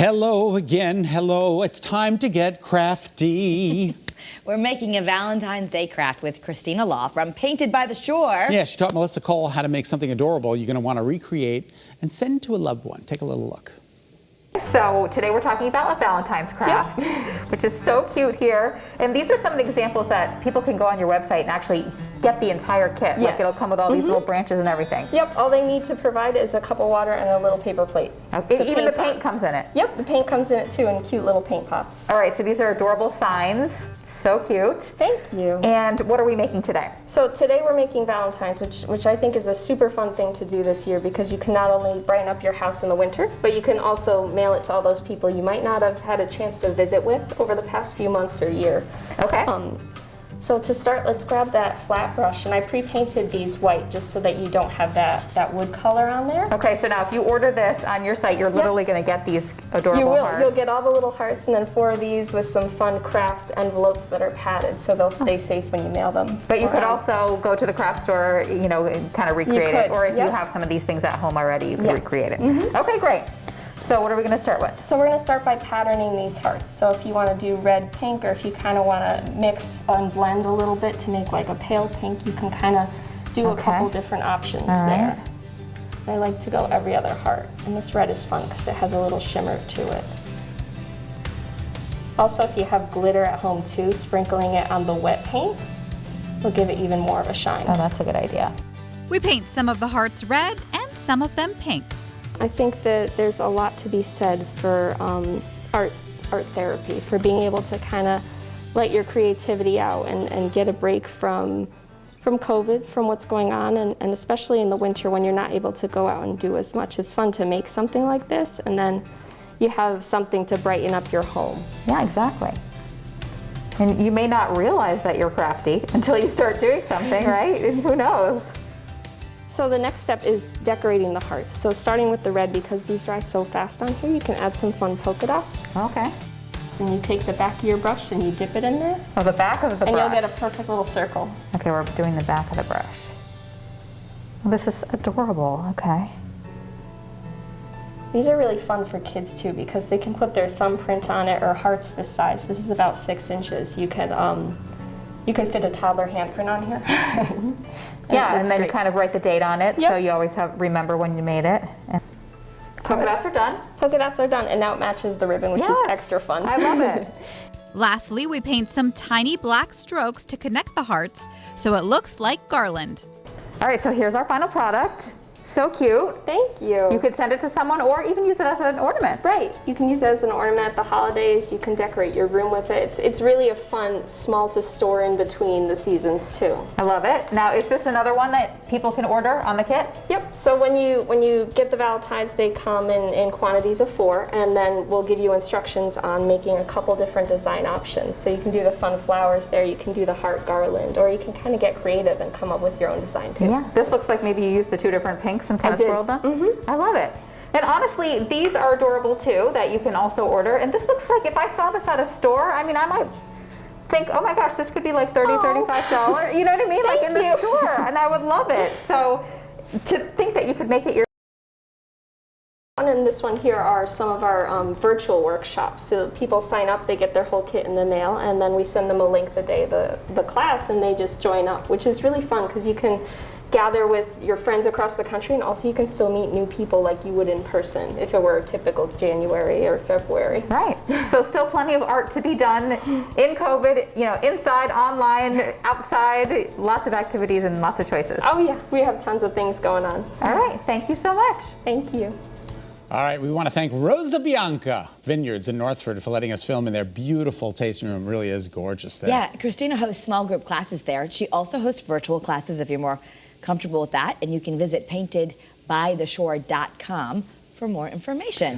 Hello again, hello. It's time to get crafty. We're making a Valentine's Day craft with Kristina Lough from Painted by the Shore. Yeah, she taught Melissa Cole how to make something adorable you're going to want to recreate and send to a loved one. Take a little look. So today we're talking about a Valentine's craft, which is so cute here. And these are some of the examples that people can go on your website and actually get the entire kit. Like it'll come with all these little branches and everything. Yep, all they need to provide is a cup of water and a little paper plate. Even the paint comes in it? Yep, the paint comes in it too in cute little paint pots. All right, so these are adorable signs. So cute. Thank you. And what are we making today? So today we're making Valentines, which I think is a super fun thing to do this year because you can not only brighten up your house in the winter, but you can also mail it to all those people you might not have had a chance to visit with over the past few months or year. Okay. So to start, let's grab that flat brush, and I pre-painted these white just so that you don't have that wood color on there. Okay, so now if you order this on your site, you're literally going to get these adorable hearts. You'll get all the little hearts and then 4 of these with some fun craft envelopes that are padded so they'll stay safe when you mail them. But you could also go to the craft store, you know, and kind of recreate it. Or if you have some of these things at home already, you can recreate it. Okay, great. So what are we going to start with? So we're going to start by patterning these hearts. So if you want to do red, pink, or if you kind of want to mix and blend a little bit to make like a pale pink, you can kind of do a couple different options there. I like to go every other heart. And this red is fun because it has a little shimmer to it. Also, if you have glitter at home too, sprinkling it on the wet paint will give it even more of a shine. Oh, that's a good idea. We paint some of the hearts red and some of them pink. I think that there's a lot to be said for art therapy, for being able to kind of let your creativity out and get a break from COVID, from what's going on, and especially in the winter when you're not able to go out and do as much. It's fun to make something like this, and then you have something to brighten up your home. Yeah, exactly. And you may not realize that you're crafty until you start doing something, right? And who knows? So the next step is decorating the hearts. So starting with the red, because these dry so fast on here, you can add some fun polka dots. Okay. So you take the back of your brush and you dip it in there. Oh, the back of the brush. And you'll get a perfect little circle. Okay, we're doing the back of the brush. Well, this is adorable, okay. These are really fun for kids too because they can put their thumbprint on it, or hearts this size. This is about 6 inches. You can fit a toddler handprint on here. And then you kind of write the date on it, so you always remember when you made it. And polka dots are done. Polka dots are done, and now it matches the ribbon, which is extra fun. I love it. Lastly, we paint some tiny black strokes to connect the hearts so it looks like garland. All right, so here's our final product. So cute. Thank you. You could send it to someone or even use it as an ornament. Right. You can use it as an ornament at the holidays. You can decorate your room with it. It's really a fun, small to store in between the seasons too. I love it. Now, is this another one that people can order on the kit? Yep. So when you get the Valentines, they come in quantities of 4, and then we'll give you instructions on making a couple different design options. So you can do the fun flowers there, you can do the heart garland, or you can kind of get creative and come up with your own design too. Yeah. This looks like maybe you used the 2 different pinks and kind of swirled them. I love it. And honestly, these are adorable too, that you can also order. And this looks like, if I saw this at a store, I mean, I might think, oh my gosh, this could be like $30, $35. You know what I mean? Like in the store, and I would love it. So to think that you could make it your And this one here are some of our virtual workshops. So people sign up, they get their whole kit in the mail, and then we send them a link the day the class, and they just join up, which is really fun because you can gather with your friends across the country, and also you can still meet new people like you would in person if it were a typical January or February. Right. So still plenty of art to be done in COVID, you know, inside, online, outside, lots of activities and lots of choices. Oh yeah, we have tons of things going on. All right, thank you so much. Thank you. All right, we want to thank Rosa Bianca Vineyards in Northford for letting us film in their beautiful tasting room. It really is gorgeous there. Yeah, Kristina hosts small group classes there. She also hosts virtual classes if you're more comfortable with that, and you can visit paintedbytheshore.com for more information.